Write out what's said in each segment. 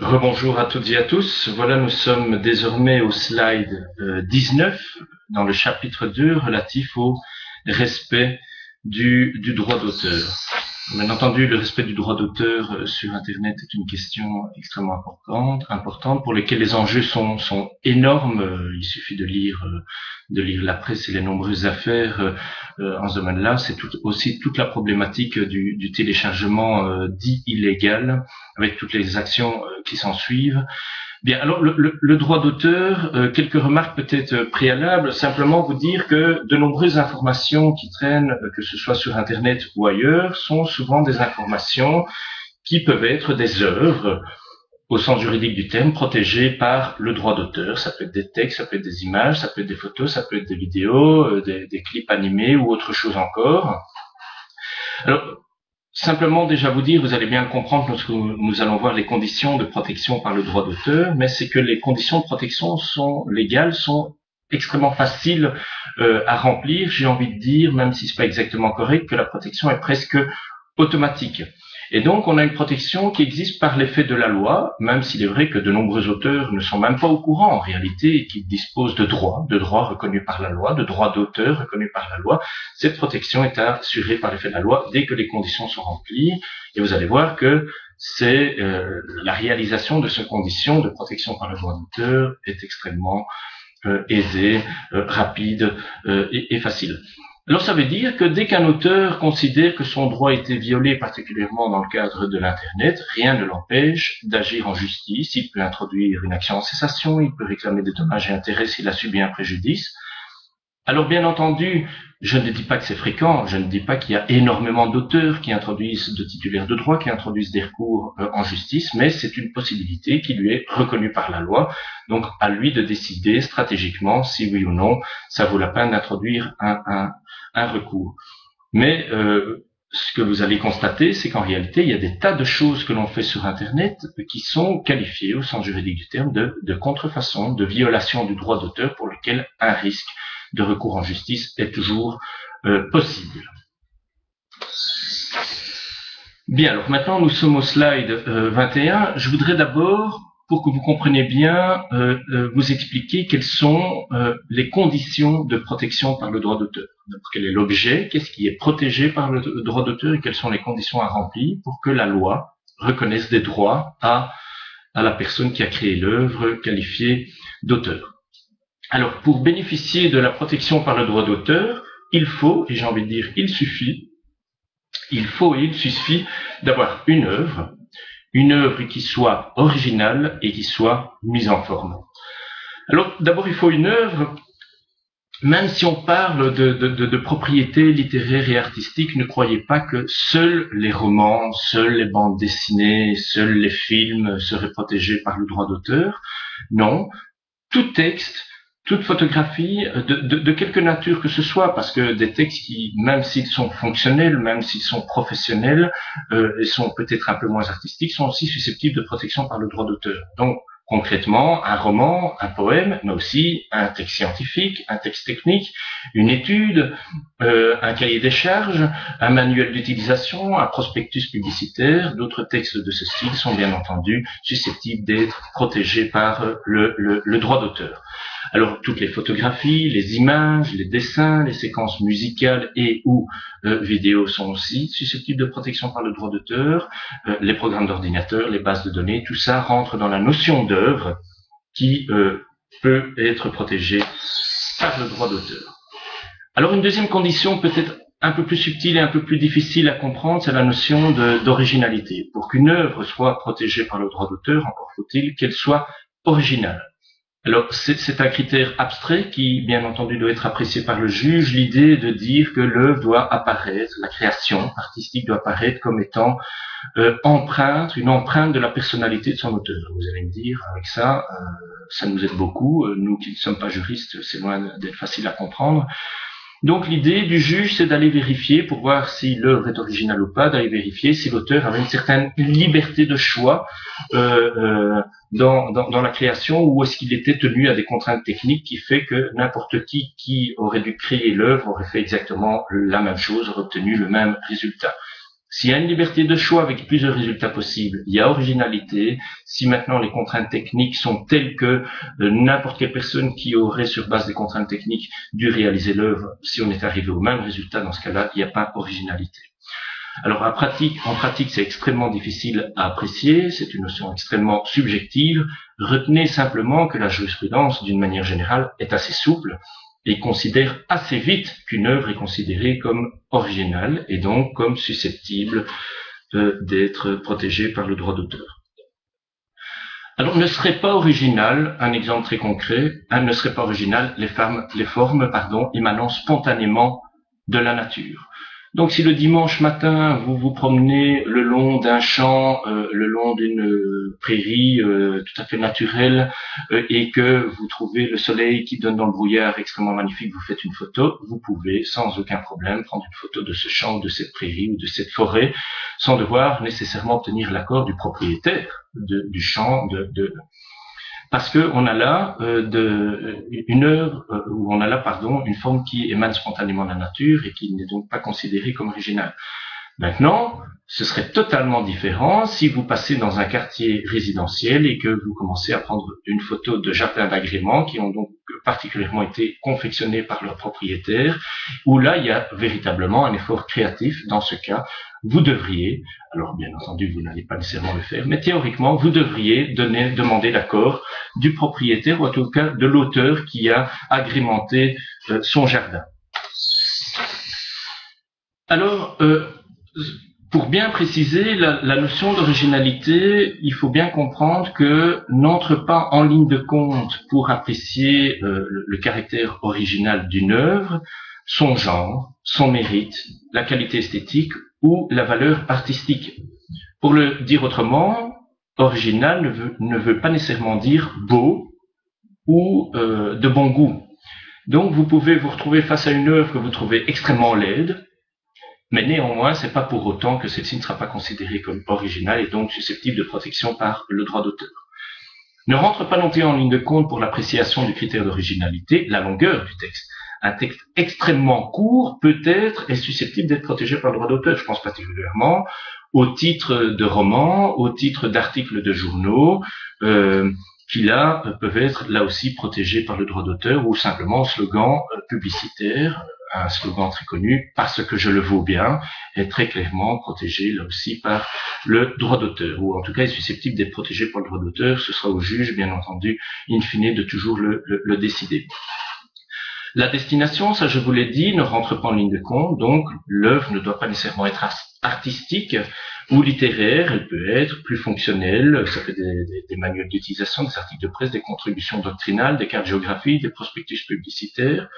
Rebonjour à toutes et à tous. Voilà, nous sommes désormais au slide 19 dans le chapitre 2 relatif au respect du droit d'auteur. Bien entendu, le respect du droit d'auteur sur Internet est une question extrêmement importante pour laquelle les enjeux sont énormes. Il suffit de lire la presse et les nombreuses affaires en ce domaine-là. C'est aussi toute la problématique du téléchargement dit illégal, avec toutes les actions qui s'en suivent. Bien, alors le droit d'auteur, quelques remarques peut-être préalables, simplement vous dire que de nombreuses informations qui traînent, que ce soit sur Internet ou ailleurs, sont souvent des informations qui peuvent être des œuvres, au sens juridique du terme, protégées par le droit d'auteur. Ça peut être des textes, ça peut être des images, ça peut être des photos, ça peut être des vidéos, des clips animés ou autre chose encore. Alors, simplement déjà vous dire, vous allez bien comprendre lorsque nous allons voir les conditions de protection par le droit d'auteur, mais c'est que les conditions de protection légales sont extrêmement faciles à remplir. J'ai envie de dire, même si c'est pas exactement correct, que la protection est presque automatique. Et donc, on a une protection qui existe par l'effet de la loi, même s'il est vrai que de nombreux auteurs ne sont même pas au courant, en réalité, et qu'ils disposent de droits reconnus par la loi, de droits d'auteur reconnus par la loi. Cette protection est assurée par l'effet de la loi dès que les conditions sont remplies. Et vous allez voir que c'est la réalisation de ces conditions de protection par le droit d'auteur est extrêmement aisée, rapide et facile. Alors ça veut dire que dès qu'un auteur considère que son droit a été violé, particulièrement dans le cadre de l'Internet, rien ne l'empêche d'agir en justice. Il peut introduire une action en cessation, il peut réclamer des dommages et intérêts s'il a subi un préjudice. Alors bien entendu, je ne dis pas que c'est fréquent, je ne dis pas qu'il y a énormément d'auteurs qui introduisent, de titulaires de droit, qui introduisent des recours en justice, mais c'est une possibilité qui lui est reconnue par la loi. Donc à lui de décider stratégiquement si oui ou non ça vaut la peine d'introduire un recours. Mais ce que vous allez constater, c'est qu'en réalité, il y a des tas de choses que l'on fait sur Internet qui sont qualifiées au sens juridique du terme de contrefaçon, de violation du droit d'auteur pour lequel un risque de recours en justice est toujours possible. Bien, alors maintenant nous sommes au slide 21. Je voudrais d'abord, pour que vous compreniez bien, vous expliquer quelles sont les conditions de protection par le droit d'auteur. Quel est l'objet, qu'est-ce qui est protégé par le droit d'auteur et quelles sont les conditions à remplir pour que la loi reconnaisse des droits à la personne qui a créé l'œuvre qualifiée d'auteur. Alors, pour bénéficier de la protection par le droit d'auteur, il faut, et j'ai envie de dire il suffit d'avoir une œuvre qui soit originale et qui soit mise en forme. Alors, d'abord, il faut une œuvre, même si on parle de propriété littéraire et artistique, ne croyez pas que seuls les romans, seules les bandes dessinées, seuls les films seraient protégés par le droit d'auteur. Non, tout texte, toute photographie de quelque nature que ce soit, parce que des textes qui, même s'ils sont fonctionnels, même s'ils sont professionnels, et sont peut-être un peu moins artistiques, sont aussi susceptibles de protection par le droit d'auteur. Donc, concrètement, un roman, un poème, mais aussi un texte scientifique, un texte technique, une étude, un cahier des charges, un manuel d'utilisation, un prospectus publicitaire, d'autres textes de ce style sont bien entendu susceptibles d'être protégés par le droit d'auteur. Alors, toutes les photographies, les images, les dessins, les séquences musicales et ou vidéos sont aussi susceptibles de protection par le droit d'auteur. Les programmes d'ordinateur, les bases de données, tout ça rentre dans la notion d'œuvre qui peut être protégée par le droit d'auteur. Alors, une deuxième condition peut-être un peu plus subtile et un peu plus difficile à comprendre, c'est la notion d'originalité. Pour qu'une œuvre soit protégée par le droit d'auteur, encore faut-il qu'elle soit originale. Alors, c'est un critère abstrait qui, bien entendu, doit être apprécié par le juge. L'idée est de dire que l'œuvre doit apparaître, la création artistique doit apparaître comme étant une empreinte de la personnalité de son auteur. Vous allez me dire, avec ça, ça nous aide beaucoup. Nous qui ne sommes pas juristes, c'est loin d'être facile à comprendre. Donc l'idée du juge, c'est d'aller vérifier, pour voir si l'œuvre est originale ou pas, d'aller vérifier si l'auteur avait une certaine liberté de choix dans la création, ou est-ce qu'il était tenu à des contraintes techniques qui fait que n'importe qui aurait dû créer l'œuvre aurait fait exactement la même chose, aurait obtenu le même résultat. S'il y a une liberté de choix avec plusieurs résultats possibles, il y a originalité. Si maintenant les contraintes techniques sont telles que n'importe quelle personne qui aurait, sur base des contraintes techniques, dû réaliser l'œuvre, si on est arrivé au même résultat, dans ce cas-là, il n'y a pas originalité. Alors en pratique, c'est extrêmement difficile à apprécier, c'est une notion extrêmement subjective. Retenez simplement que la jurisprudence, d'une manière générale, est assez souple et considère assez vite qu'une œuvre est considérée comme originale et donc comme susceptible d'être protégée par le droit d'auteur. Alors, ne serait pas original, un exemple très concret, ne serait pas original les formes émanant spontanément de la nature. Donc, si le dimanche matin, vous vous promenez le long d'un champ, le long d'une prairie tout à fait naturelle, et que vous trouvez le soleil qui donne dans le brouillard extrêmement magnifique, vous faites une photo, vous pouvez sans aucun problème prendre une photo de ce champ, de cette prairie ou de cette forêt, sans devoir nécessairement obtenir l'accord du propriétaire du champ, parce que on a là une forme qui émane spontanément de la nature et qui n'est donc pas considérée comme originale. Maintenant, ce serait totalement différent si vous passez dans un quartier résidentiel et que vous commencez à prendre une photo de jardins d'agrément qui ont donc particulièrement été confectionnés par leurs propriétaires, où là, il y a véritablement un effort créatif. Dans ce cas, vous devriez, alors bien entendu, vous n'allez pas nécessairement le faire, mais théoriquement, vous devriez demander l'accord du propriétaire, ou en tout cas de l'auteur qui a agrémenté son jardin. Alors, pour bien préciser la notion d'originalité, il faut bien comprendre que n'entre pas en ligne de compte pour apprécier le caractère original d'une œuvre, son genre, son mérite, la qualité esthétique ou la valeur artistique. Pour le dire autrement, original ne veut pas nécessairement dire beau ou de bon goût. Donc vous pouvez vous retrouver face à une œuvre que vous trouvez extrêmement laide, mais néanmoins, c'est pas pour autant que celle-ci ne sera pas considérée comme originale et donc susceptible de protection par le droit d'auteur. Ne rentre pas non plus en ligne de compte pour l'appréciation du critère d'originalité la longueur du texte. Un texte extrêmement court, peut-être, est susceptible d'être protégé par le droit d'auteur. Je pense particulièrement aux titres de romans, aux titres d'articles de journaux, qui là peuvent être là aussi protégés par le droit d'auteur, ou simplement slogans publicitaires. Un slogan très connu, parce que je le vaux bien, est très clairement protégé là aussi par le droit d'auteur, ou en tout cas est susceptible d'être protégé par le droit d'auteur. Ce sera au juge, bien entendu, in fine, de toujours le décider. La destination, ça je vous l'ai dit, ne rentre pas en ligne de compte, donc l'œuvre ne doit pas nécessairement être artistique ou littéraire, elle peut être plus fonctionnelle, ça fait des manuels d'utilisation, des articles de presse, des contributions doctrinales, des cartes géographiques, des prospectus publicitaires.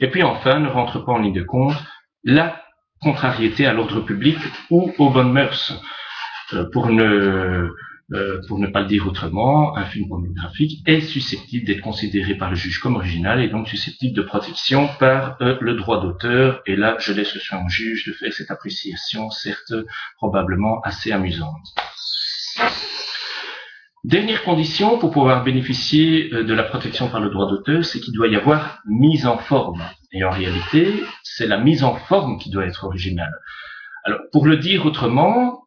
Et puis enfin, ne rentre pas en ligne de compte la contrariété à l'ordre public ou aux bonnes mœurs. Pour ne pas le dire autrement, un film pornographique est susceptible d'être considéré par le juge comme original et donc susceptible de protection par le droit d'auteur. Et là, je laisse le soin au juge de faire cette appréciation, certes probablement assez amusante. Dernière condition pour pouvoir bénéficier de la protection par le droit d'auteur, c'est qu'il doit y avoir mise en forme. Et en réalité, c'est la mise en forme qui doit être originale. Alors, pour le dire autrement,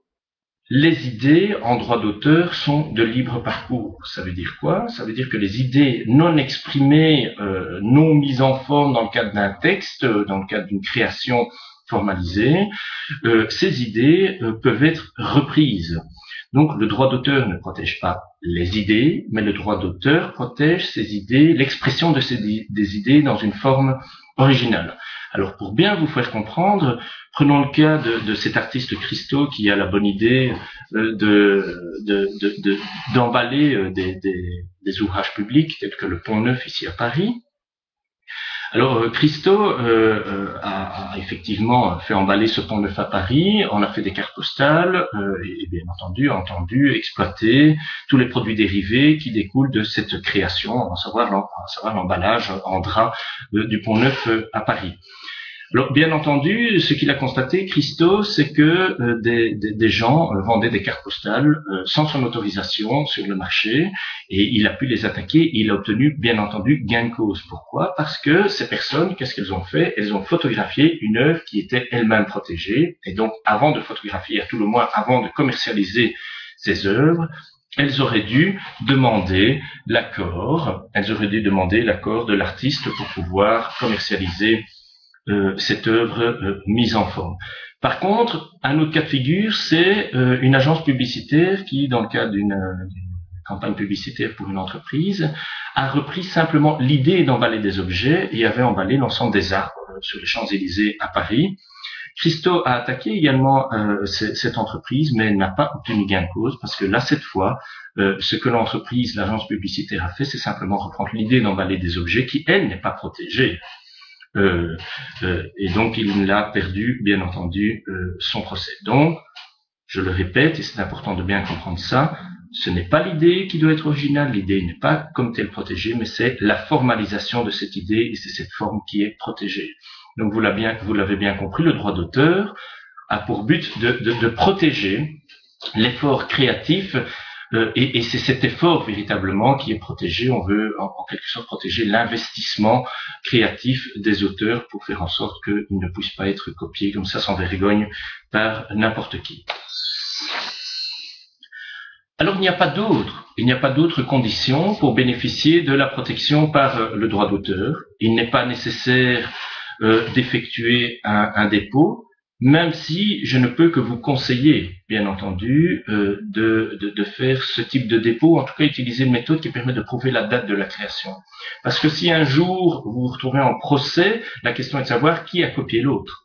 les idées en droit d'auteur sont de libre parcours. Ça veut dire quoi? Ça veut dire que les idées non exprimées, non mises en forme dans le cadre d'un texte, dans le cadre d'une création formalisée, ces idées peuvent être reprises. Donc le droit d'auteur ne protège pas les idées, mais le droit d'auteur protège ces idées, l'expression de des idées dans une forme originale. Alors pour bien vous faire comprendre, prenons le cas de cet artiste Christo qui a la bonne idée d'emballer des ouvrages publics tels que le Pont Neuf ici à Paris. Alors Christo a effectivement fait emballer ce Pont Neuf à Paris, on a fait des cartes postales et bien entendu exploité tous les produits dérivés qui découlent de cette création, à savoir l'emballage en drap du Pont Neuf à Paris. Alors, bien entendu, ce qu'il a constaté, Christo, c'est que des gens vendaient des cartes postales sans son autorisation sur le marché, et il a pu les attaquer. Et il a obtenu, bien entendu, gain de cause. Pourquoi? Parce que ces personnes, qu'est-ce qu'elles ont fait? Elles ont photographié une œuvre qui était elle-même protégée, et donc, avant de photographier, à tout le moins, avant de commercialiser ces œuvres, elles auraient dû demander l'accord de l'artiste pour pouvoir commercialiser cette œuvre mise en forme. Par contre, un autre cas de figure, c'est une agence publicitaire qui, dans le cadre d'une campagne publicitaire pour une entreprise, a repris simplement l'idée d'emballer des objets et avait emballé l'ensemble des arbres sur les Champs-Élysées à Paris. Christo a attaqué également cette entreprise, mais elle n'a pas obtenu gain de cause parce que là, cette fois, ce que l'agence publicitaire a fait, c'est simplement reprendre l'idée d'emballer des objets qui, elle, n'est pas protégée. Et donc il a perdu, bien entendu, son procès. Donc, je le répète, et c'est important de bien comprendre ça, ce n'est pas l'idée qui doit être originale, l'idée n'est pas comme telle protégée, mais c'est la formalisation de cette idée, et c'est cette forme qui est protégée. Donc vous l'avez bien compris, le droit d'auteur a pour but de protéger l'effort créatif, et c'est cet effort véritablement qui est protégé. On veut en quelque sorte protéger l'investissement créatif des auteurs pour faire en sorte qu'ils ne puissent pas être copiés comme ça sans vergogne par n'importe qui. Alors il n'y a pas d'autres conditions pour bénéficier de la protection par le droit d'auteur. Il n'est pas nécessaire d'effectuer un dépôt, même si je ne peux que vous conseiller, bien entendu, de faire ce type de dépôt, en tout cas utiliser une méthode qui permet de prouver la date de la création. Parce que si un jour vous vous retrouvez en procès, la question est de savoir qui a copié l'autre.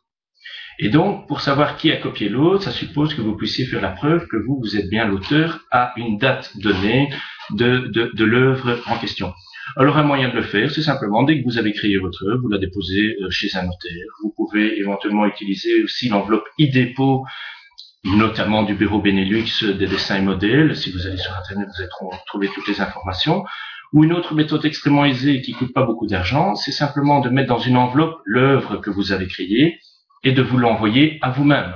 Et donc, pour savoir qui a copié l'autre, ça suppose que vous puissiez faire la preuve que vous êtes bien l'auteur à une date donnée de l'œuvre en question. Alors, un moyen de le faire, c'est simplement, dès que vous avez créé votre œuvre, vous la déposez chez un notaire. Vous pouvez éventuellement utiliser aussi l'enveloppe e-dépôt, notamment du bureau Benelux des dessins et modèles. Si vous allez sur Internet, vous allez trouver toutes les informations. Ou une autre méthode extrêmement aisée qui coûte pas beaucoup d'argent, c'est simplement de mettre dans une enveloppe l'œuvre que vous avez créée et de vous l'envoyer à vous-même.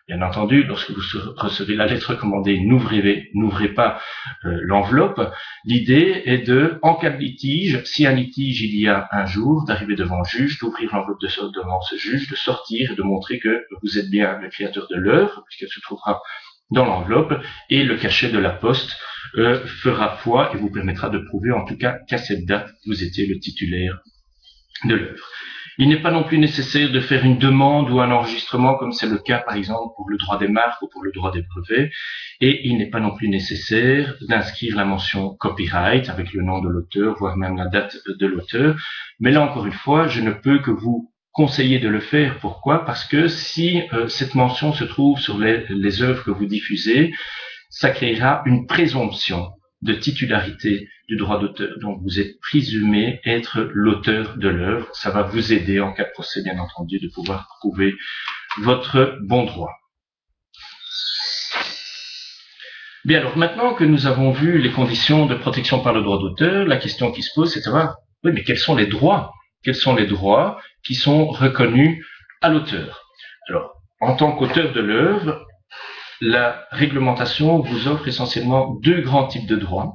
Bien entendu, lorsque vous recevez la lettre recommandée, n'ouvrez pas l'enveloppe. L'idée est en cas de litige, si un litige il y a un jour, d'arriver devant le juge, d'ouvrir l'enveloppe devant ce juge, de sortir et de montrer que vous êtes bien le créateur de l'œuvre, puisqu'elle se trouvera dans l'enveloppe, et le cachet de la poste fera foi et vous permettra de prouver en tout cas qu'à cette date, vous étiez le titulaire de l'œuvre. Il n'est pas non plus nécessaire de faire une demande ou un enregistrement comme c'est le cas par exemple pour le droit des marques ou pour le droit des brevets, et il n'est pas non plus nécessaire d'inscrire la mention copyright avec le nom de l'auteur, voire même la date de l'auteur. Mais là encore une fois, je ne peux que vous conseiller de le faire. Pourquoi? Parce que si cette mention se trouve sur les œuvres que vous diffusez, ça créera une présomption de titularité du droit d'auteur. Donc, vous êtes présumé être l'auteur de l'œuvre. Ça va vous aider, en cas de procès, bien entendu, de pouvoir prouver votre bon droit. Bien, alors, maintenant que nous avons vu les conditions de protection par le droit d'auteur, la question qui se pose, c'est de savoir, oui, mais quels sont les droits? Quels sont les droits qui sont reconnus à l'auteur? Alors, en tant qu'auteur de l'œuvre, la réglementation vous offre essentiellement deux grands types de droits.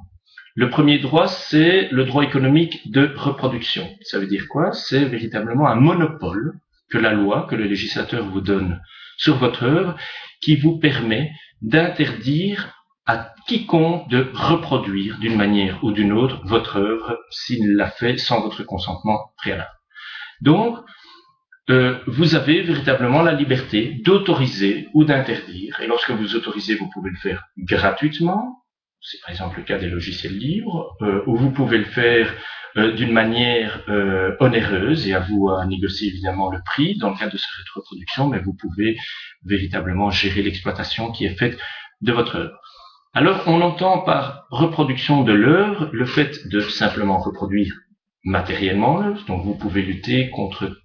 Le premier droit, c'est le droit économique de reproduction. Ça veut dire quoi? C'est véritablement un monopole que la loi, que le législateur vous donne sur votre œuvre, qui vous permet d'interdire à quiconque de reproduire d'une manière ou d'une autre votre œuvre s'il l'a fait sans votre consentement préalable. Donc, vous avez véritablement la liberté d'autoriser ou d'interdire. Et lorsque vous autorisez, vous pouvez le faire gratuitement. C'est par exemple le cas des logiciels libres, où vous pouvez le faire d'une manière onéreuse, et à vous à négocier évidemment le prix dans le cadre de cette reproduction, mais vous pouvez véritablement gérer l'exploitation qui est faite de votre œuvre. Alors, on entend par reproduction de l'œuvre le fait de simplement reproduire matériellement l'œuvre, donc vous pouvez lutter contre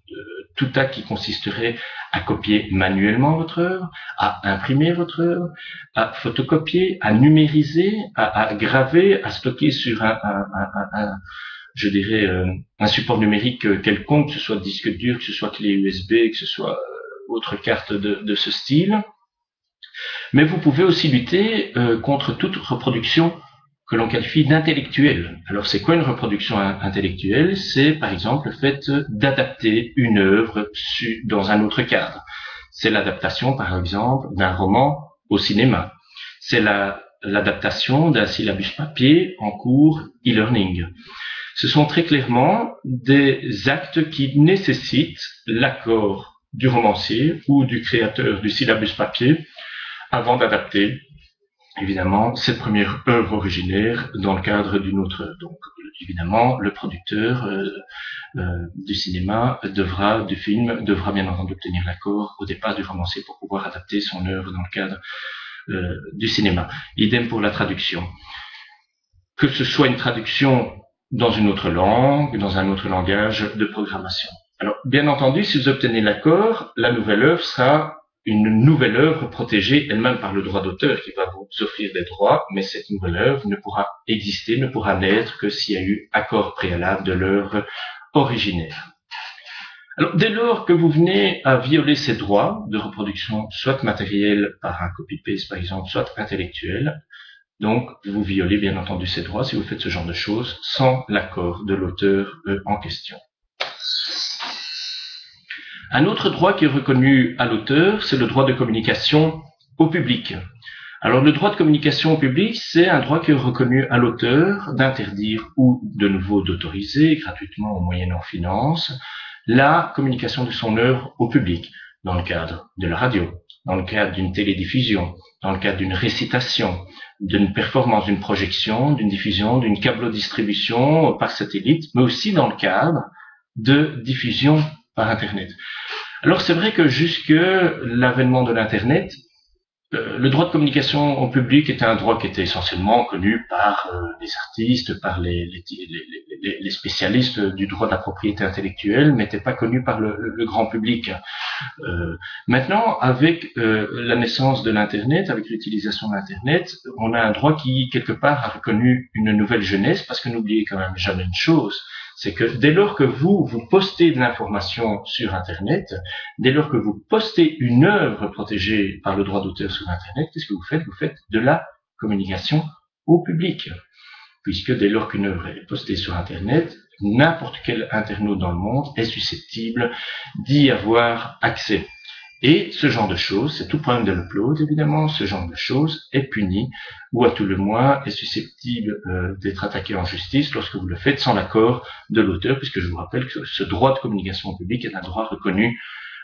tout acte qui consisterait à copier manuellement votre œuvre, à imprimer votre œuvre, à photocopier, à numériser, à graver, à stocker sur je dirais, un support numérique quelconque, que ce soit disque dur, que ce soit clé USB, que ce soit autre carte de ce style. Mais vous pouvez aussi lutter contre toute reproduction que l'on qualifie d'intellectuelle. Alors c'est quoi une reproduction intellectuelle? C'est par exemple le fait d'adapter une œuvre dans un autre cadre. C'est l'adaptation par exemple d'un roman au cinéma. C'est l'adaptation d'un syllabus papier en cours e-learning. Ce sont très clairement des actes qui nécessitent l'accord du romancier ou du créateur du syllabus papier avant d'adapter, évidemment, cette première œuvre originaire dans le cadre d'une autre œuvre. Donc, évidemment, le producteur du cinéma du film devra bien entendu obtenir l'accord au départ du romancier pour pouvoir adapter son œuvre dans le cadre du cinéma. Idem pour la traduction. Que ce soit une traduction dans une autre langue, dans un autre langage de programmation. Alors, bien entendu, si vous obtenez l'accord, la nouvelle œuvre sera une nouvelle œuvre protégée elle-même par le droit d'auteur qui va vous offrir des droits, mais cette nouvelle œuvre ne pourra exister, ne pourra naître que s'il y a eu accord préalable de l'œuvre originaire. Alors, dès lors que vous venez à violer ces droits de reproduction, soit matériels par un copy-paste par exemple, soit intellectuel, donc vous violez bien entendu ces droits si vous faites ce genre de choses sans l'accord de l'auteur en question. Un autre droit qui est reconnu à l'auteur, c'est le droit de communication au public. Alors le droit de communication au public, c'est un droit qui est reconnu à l'auteur d'interdire ou de nouveau d'autoriser gratuitement ou moyennant finance la communication de son œuvre au public, dans le cadre de la radio, dans le cadre d'une télédiffusion, dans le cadre d'une récitation, d'une performance, d'une projection, d'une diffusion, d'une câble-distribution par satellite, mais aussi dans le cadre de diffusion par Internet. Alors c'est vrai que jusque l'avènement de l'Internet, le droit de communication au public était un droit qui était essentiellement connu par les artistes, par les spécialistes du droit de la propriété intellectuelle, mais n'était pas connu par le grand public. Maintenant, avec la naissance de l'Internet, avec l'utilisation de l'Internet, on a un droit qui, quelque part, a reconnu une nouvelle jeunesse, parce que n'oubliez quand même jamais une chose, c'est que dès lors que vous postez de l'information sur Internet, dès lors que vous postez une œuvre protégée par le droit d'auteur sur Internet, qu'est-ce que vous faites? Vous faites de la communication au public. Puisque dès lors qu'une œuvre est postée sur Internet, n'importe quel internaute dans le monde est susceptible d'y avoir accès. Et ce genre de choses, c'est tout problème de l'upload évidemment, ce genre de choses est puni ou à tout le moins est susceptible d'être attaqué en justice lorsque vous le faites sans l'accord de l'auteur, puisque je vous rappelle que ce droit de communication au public est un droit reconnu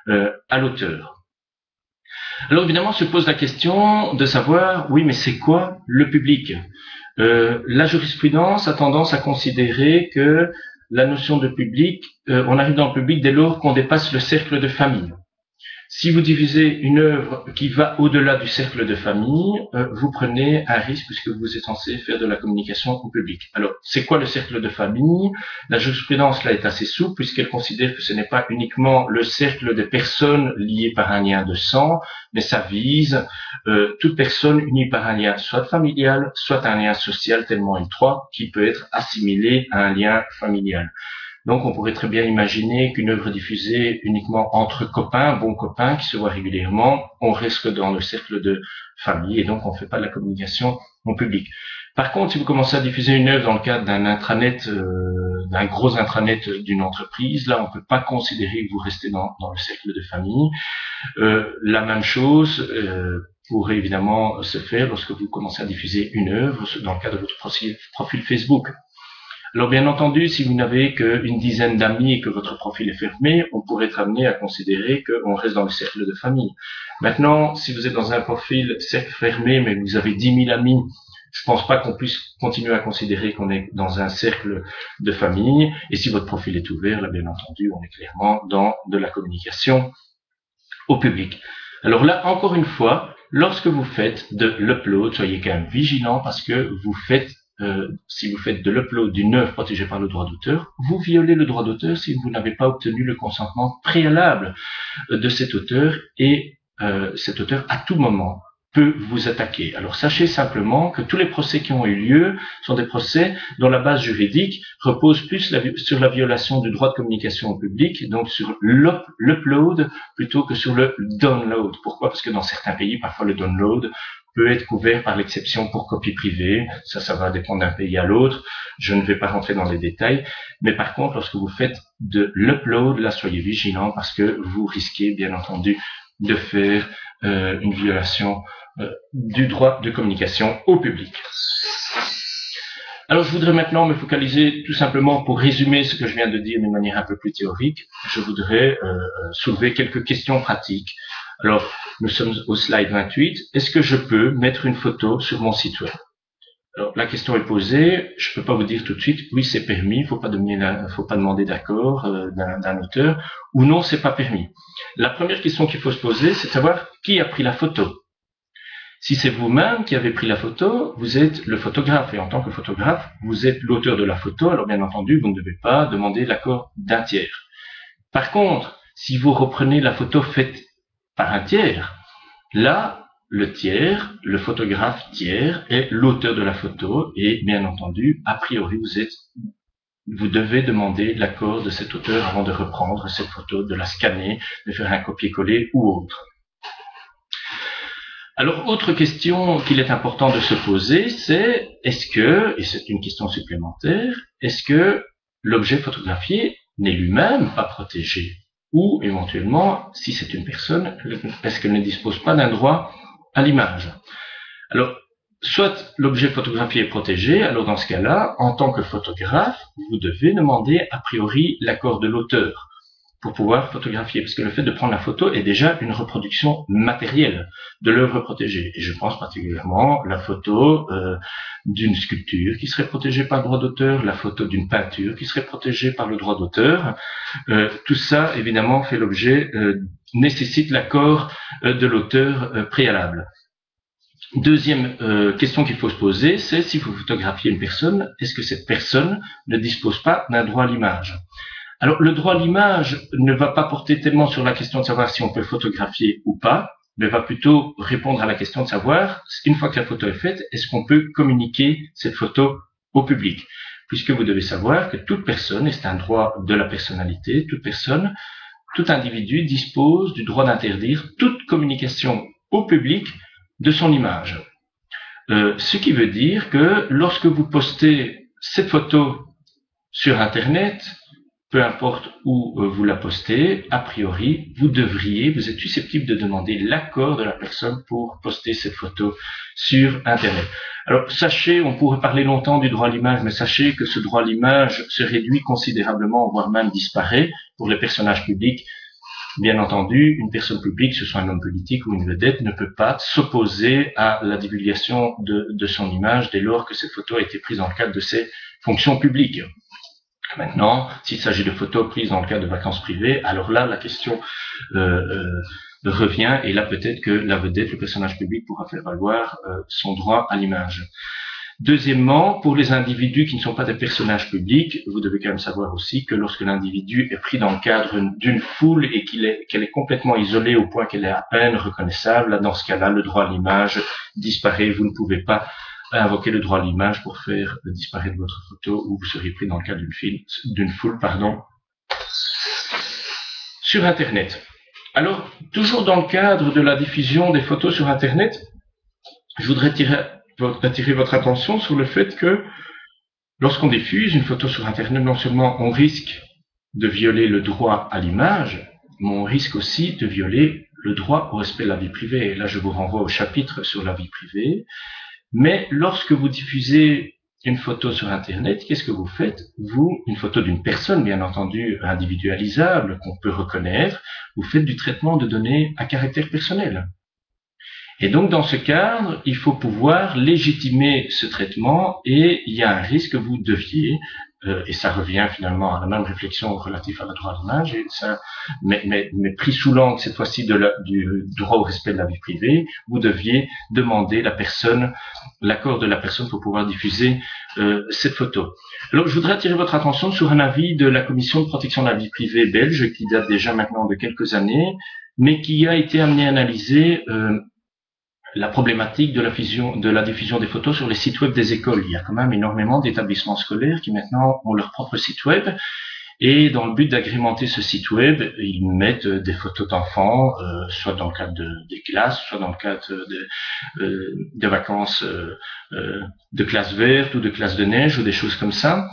à l'auteur. Alors évidemment se pose la question de savoir, oui mais c'est quoi le public? La jurisprudence a tendance à considérer que la notion de public, on arrive dans le public dès lors qu'on dépasse le cercle de famille. Si vous diffusez une œuvre qui va au-delà du cercle de famille, vous prenez un risque puisque vous êtes censé faire de la communication au public. Alors, c'est quoi le cercle de famille? La jurisprudence là est assez souple puisqu'elle considère que ce n'est pas uniquement le cercle des personnes liées par un lien de sang, mais ça vise toute personne unie par un lien soit familial, soit un lien social tellement étroit qui peut être assimilé à un lien familial. Donc on pourrait très bien imaginer qu'une œuvre diffusée uniquement entre copains, bons copains, qui se voient régulièrement, on reste dans le cercle de famille et donc on ne fait pas de la communication au public. Par contre, si vous commencez à diffuser une œuvre dans le cadre d'un intranet, d'un gros intranet d'une entreprise, là on ne peut pas considérer que vous restez dans le cercle de famille. La même chose pourrait évidemment se faire lorsque vous commencez à diffuser une œuvre dans le cadre de votre profil Facebook. Alors bien entendu, si vous n'avez qu'une dizaine d'amis et que votre profil est fermé, on pourrait être amené à considérer qu'on reste dans le cercle de famille. Maintenant, si vous êtes dans un profil cercle fermé, mais que vous avez 10 000 amis, je pense pas qu'on puisse continuer à considérer qu'on est dans un cercle de famille. Et si votre profil est ouvert, là bien entendu, on est clairement dans de la communication au public. Alors là, encore une fois, lorsque vous faites de l'upload, soyez quand même vigilant parce que vous faites si vous faites de l'upload d'une œuvre protégée par le droit d'auteur, vous violez le droit d'auteur si vous n'avez pas obtenu le consentement préalable de cet auteur et cet auteur à tout moment peut vous attaquer. Alors sachez simplement que tous les procès qui ont eu lieu sont des procès dont la base juridique repose plus sur la violation du droit de communication au public, donc sur l'upload plutôt que sur le download. Pourquoi? Parce que dans certains pays, parfois le download peut être couvert par l'exception pour copie privée. Ça va dépendre d'un pays à l'autre. Je ne vais pas rentrer dans les détails. Mais par contre, lorsque vous faites de l'upload, là, soyez vigilants parce que vous risquez, bien entendu, de faire une violation du droit de communication au public. Alors, je voudrais maintenant me focaliser tout simplement pour résumer ce que je viens de dire d'une manière un peu plus théorique. Je voudrais soulever quelques questions pratiques. Alors, nous sommes au slide 28. Est-ce que je peux mettre une photo sur mon site web? Alors, la question est posée. Je ne peux pas vous dire tout de suite, oui, c'est permis. Il ne faut pas demander d'accord d'un auteur. Ou non, c'est pas permis. La première question qu'il faut se poser, c'est de savoir qui a pris la photo. Si c'est vous-même qui avez pris la photo, vous êtes le photographe. Et en tant que photographe, vous êtes l'auteur de la photo. Alors, bien entendu, vous ne devez pas demander l'accord d'un tiers. Par contre, si vous reprenez la photo faite par un tiers, là, le tiers, le photographe tiers, est l'auteur de la photo et bien entendu, a priori, vous devez demander l'accord de cet auteur avant de reprendre cette photo, de la scanner, de faire un copier-coller ou autre. Alors, autre question qu'il est important de se poser, c'est est-ce que, et c'est une question supplémentaire, est-ce que l'objet photographié n'est lui-même pas protégé? Ou éventuellement, si c'est une personne, est-ce qu'elle ne dispose pas d'un droit à l'image? Alors, soit l'objet photographié est protégé, alors dans ce cas-là, en tant que photographe, vous devez demander a priori l'accord de l'auteur pour pouvoir photographier, parce que le fait de prendre la photo est déjà une reproduction matérielle de l'œuvre protégée. Et je pense particulièrement la photo d'une sculpture qui serait protégée par le droit d'auteur, la photo d'une peinture qui serait protégée par le droit d'auteur. Tout ça, évidemment, fait l'objet, nécessite l'accord de l'auteur préalable. Deuxième question qu'il faut se poser, c'est si vous photographiez une personne, est-ce que cette personne ne dispose pas d'un droit à l'image? Alors, le droit à l'image ne va pas porter tellement sur la question de savoir si on peut photographier ou pas, mais va plutôt répondre à la question de savoir, une fois que la photo est faite, est-ce qu'on peut communiquer cette photo au public? Puisque vous devez savoir que toute personne, et c'est un droit de la personnalité, toute personne, tout individu dispose du droit d'interdire toute communication au public de son image. Ce qui veut dire que lorsque vous postez cette photo sur Internet, peu importe où vous la postez, a priori, vous êtes susceptible de demander l'accord de la personne pour poster cette photo sur Internet. Alors, sachez, on pourrait parler longtemps du droit à l'image, mais sachez que ce droit à l'image se réduit considérablement, voire même disparaît pour les personnages publics. Bien entendu, une personne publique, que ce soit un homme politique ou une vedette, ne peut pas s'opposer à la divulgation de son image dès lors que cette photo a été prise dans le cadre de ses fonctions publiques. Maintenant, s'il s'agit de photos prises dans le cadre de vacances privées, alors là, la question revient, et là peut-être que la vedette, le personnage public, pourra faire valoir son droit à l'image. Deuxièmement, pour les individus qui ne sont pas des personnages publics, vous devez quand même savoir aussi que lorsque l'individu est pris dans le cadre d'une foule et qu'elle est complètement isolée au point qu'elle est à peine reconnaissable, là, dans ce cas-là, le droit à l'image disparaît. Vous ne pouvez pas invoquer le droit à l'image pour faire disparaître votre photo où vous seriez pris dans le cadre d'une foule, sur Internet. Alors, toujours dans le cadre de la diffusion des photos sur Internet, je voudrais attirer votre attention sur le fait que lorsqu'on diffuse une photo sur Internet, non seulement on risque de violer le droit à l'image, mais on risque aussi de violer le droit au respect de la vie privée. Et là, je vous renvoie au chapitre sur la vie privée. Mais lorsque vous diffusez une photo sur Internet, qu'est-ce que vous faites? Une photo d'une personne, bien entendu, individualisable, qu'on peut reconnaître, vous faites du traitement de données à caractère personnel. Et donc, dans ce cadre, il faut pouvoir légitimer ce traitement et il y a un risque que vous deviez, et ça revient finalement à la même réflexion relative à la droit à l'image, mais pris sous l'angle cette fois-ci du droit au respect de la vie privée, vous deviez demander l'accord de la personne pour pouvoir diffuser cette photo. Alors, je voudrais attirer votre attention sur un avis de la Commission de protection de la vie privée belge qui date déjà maintenant de quelques années, mais qui a été amené à analyser la problématique de la diffusion des photos sur les sites web des écoles. Il y a quand même énormément d'établissements scolaires qui maintenant ont leur propre site web. Et dans le but d'agrémenter ce site web, ils mettent des photos d'enfants, soit dans le cadre des classes, soit dans le cadre de vacances de classe verte ou de classe de neige ou des choses comme ça.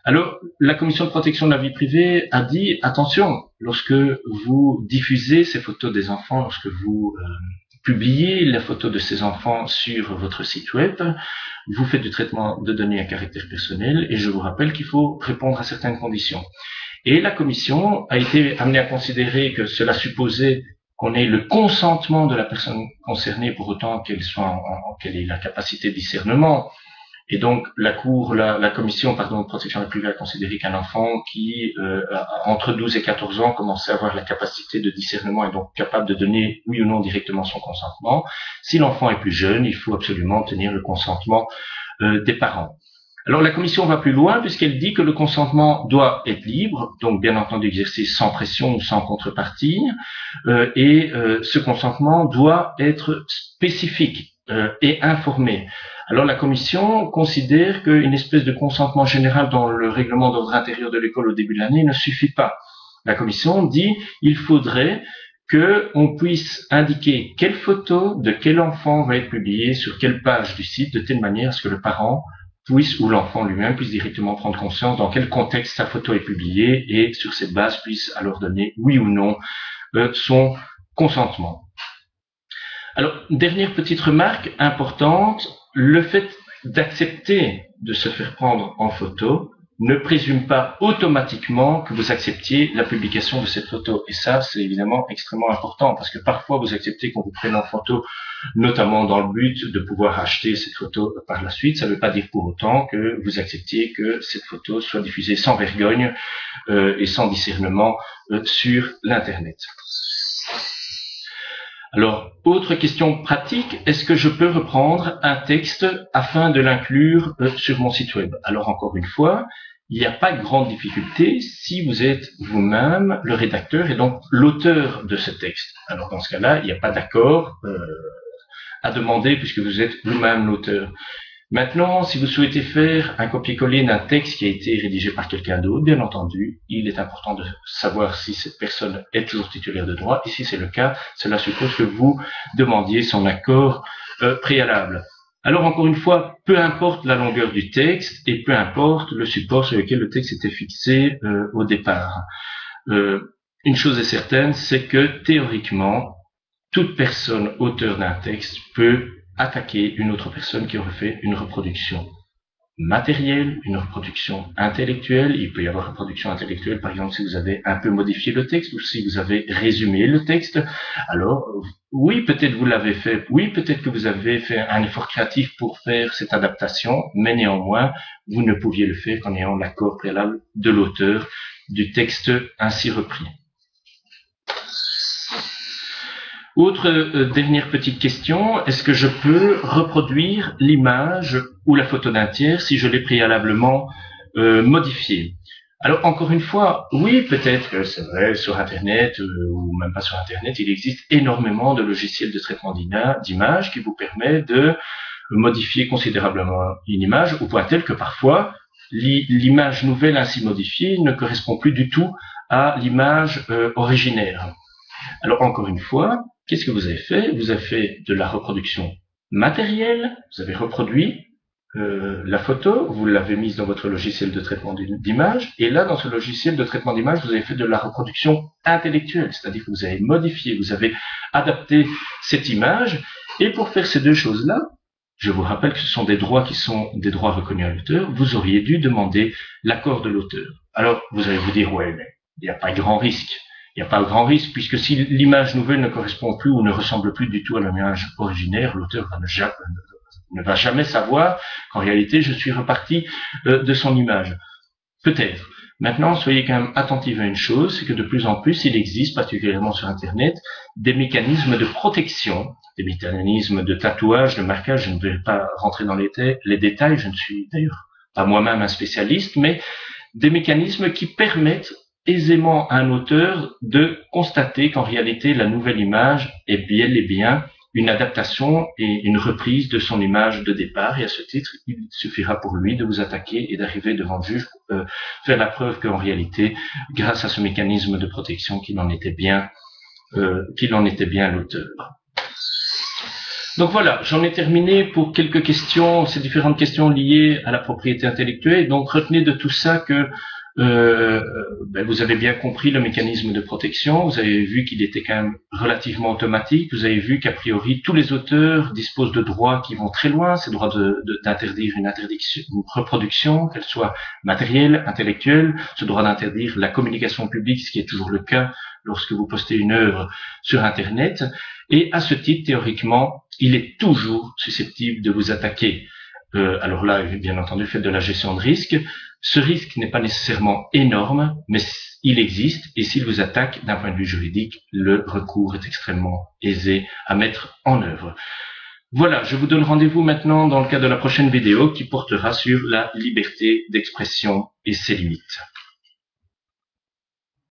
Alors, la Commission de protection de la vie privée a dit, attention, lorsque vous diffusez ces photos des enfants, lorsque vous publiez la photo de ces enfants sur votre site web, vous faites du traitement de données à caractère personnel et je vous rappelle qu'il faut répondre à certaines conditions. Et la Commission a été amenée à considérer que cela supposait qu'on ait le consentement de la personne concernée pour autant qu'elle ait la capacité de discernement. Et donc, la Commission de protection de la vie privée a considéré qu'un enfant qui, entre 12 et 14 ans, commençait à avoir la capacité de discernement et donc capable de donner oui ou non directement son consentement. Si l'enfant est plus jeune, il faut absolument obtenir le consentement des parents. Alors, la Commission va plus loin puisqu'elle dit que le consentement doit être libre, donc bien entendu exercé sans pression ou sans contrepartie, et ce consentement doit être spécifique et informé. Alors la Commission considère qu'une espèce de consentement général dans le règlement d'ordre intérieur de l'école au début de l'année ne suffit pas. La Commission dit qu'il faudrait qu'on puisse indiquer quelle photo de quel enfant va être publiée sur quelle page du site, de telle manière à ce que le parent puisse, ou l'enfant lui-même, puisse directement prendre conscience dans quel contexte sa photo est publiée et sur cette base puisse alors donner oui ou non son consentement. Alors, dernière petite remarque importante, le fait d'accepter de se faire prendre en photo ne présume pas automatiquement que vous acceptiez la publication de cette photo. Et ça, c'est évidemment extrêmement important parce que parfois vous acceptez qu'on vous prenne en photo, notamment dans le but de pouvoir acheter cette photo par la suite. Ça ne veut pas dire pour autant que vous acceptiez que cette photo soit diffusée sans vergogne et sans discernement sur l'Internet. Alors, autre question pratique, est-ce que je peux reprendre un texte afin de l'inclure sur mon site web? Alors, encore une fois, il n'y a pas de grande difficulté si vous êtes vous-même le rédacteur et donc l'auteur de ce texte. Alors, dans ce cas-là, il n'y a pas d'accord à demander puisque vous êtes vous-même l'auteur. Maintenant, si vous souhaitez faire un copier-coller d'un texte qui a été rédigé par quelqu'un d'autre, bien entendu, il est important de savoir si cette personne est toujours titulaire de droit, et si c'est le cas, cela suppose que vous demandiez son accord préalable. Alors, encore une fois, peu importe la longueur du texte, et peu importe le support sur lequel le texte était fixé au départ. Une chose est certaine, c'est que, théoriquement, toute personne auteur d'un texte peut attaquer une autre personne qui aurait fait une reproduction matérielle, une reproduction intellectuelle. Il peut y avoir reproduction intellectuelle, par exemple, si vous avez un peu modifié le texte ou si vous avez résumé le texte. Alors, oui, peut-être vous l'avez fait, oui, peut-être que vous avez fait un effort créatif pour faire cette adaptation, mais néanmoins, vous ne pouviez le faire qu'en ayant l'accord préalable de l'auteur du texte ainsi repris. Autre dernière petite question, est-ce que je peux reproduire l'image ou la photo d'un tiers si je l'ai préalablement modifiée? Alors encore une fois, oui, peut-être que c'est vrai, sur Internet ou même pas sur Internet, il existe énormément de logiciels de traitement d'image qui vous permet de modifier considérablement une image au point tel que parfois l'image nouvelle ainsi modifiée ne correspond plus du tout à l'image originaire. Alors encore une fois, qu'est-ce que vous avez fait? Vous avez fait de la reproduction matérielle, vous avez reproduit la photo, vous l'avez mise dans votre logiciel de traitement d'image, et là, dans ce logiciel de traitement d'image, vous avez fait de la reproduction intellectuelle, c'est-à-dire que vous avez modifié, vous avez adapté cette image, et pour faire ces deux choses-là, je vous rappelle que ce sont des droits qui sont des droits reconnus à l'auteur, vous auriez dû demander l'accord de l'auteur. Alors, vous allez vous dire, ouais, mais il n'y a pas grand risque. Il n'y a pas de grand risque, puisque si l'image nouvelle ne correspond plus ou ne ressemble plus du tout à l'image originaire, l'auteur ne va jamais savoir qu'en réalité, je suis reparti de son image. Peut-être. Maintenant, soyez quand même attentifs à une chose, c'est que de plus en plus, il existe, particulièrement sur Internet, des mécanismes de protection, des mécanismes de tatouage, de marquage. Je ne vais pas rentrer dans les détails, je ne suis d'ailleurs pas moi-même un spécialiste, mais des mécanismes qui permettent aisément à un auteur de constater qu'en réalité, la nouvelle image est bel et bien une adaptation et une reprise de son image de départ. Et à ce titre, il suffira pour lui de vous attaquer et d'arriver devant le juge, faire la preuve qu'en réalité, grâce à ce mécanisme de protection, qu'il en était bien l'auteur. Donc voilà, j'en ai terminé pour quelques questions, ces différentes questions liées à la propriété intellectuelle. Donc retenez de tout ça que vous avez bien compris le mécanisme de protection, vous avez vu qu'il était quand même relativement automatique, vous avez vu qu'a priori tous les auteurs disposent de droits qui vont très loin, c'est le droit d'interdire une reproduction, qu'elle soit matérielle, intellectuelle, ce droit d'interdire la communication publique, ce qui est toujours le cas lorsque vous postez une œuvre sur Internet, et à ce titre, théoriquement, il est toujours susceptible de vous attaquer. Alors là, bien entendu, faites de la gestion de risque. Ce risque n'est pas nécessairement énorme, mais il existe, et s'il vous attaque d'un point de vue juridique, le recours est extrêmement aisé à mettre en œuvre. Voilà, je vous donne rendez-vous maintenant dans le cadre de la prochaine vidéo qui portera sur la liberté d'expression et ses limites.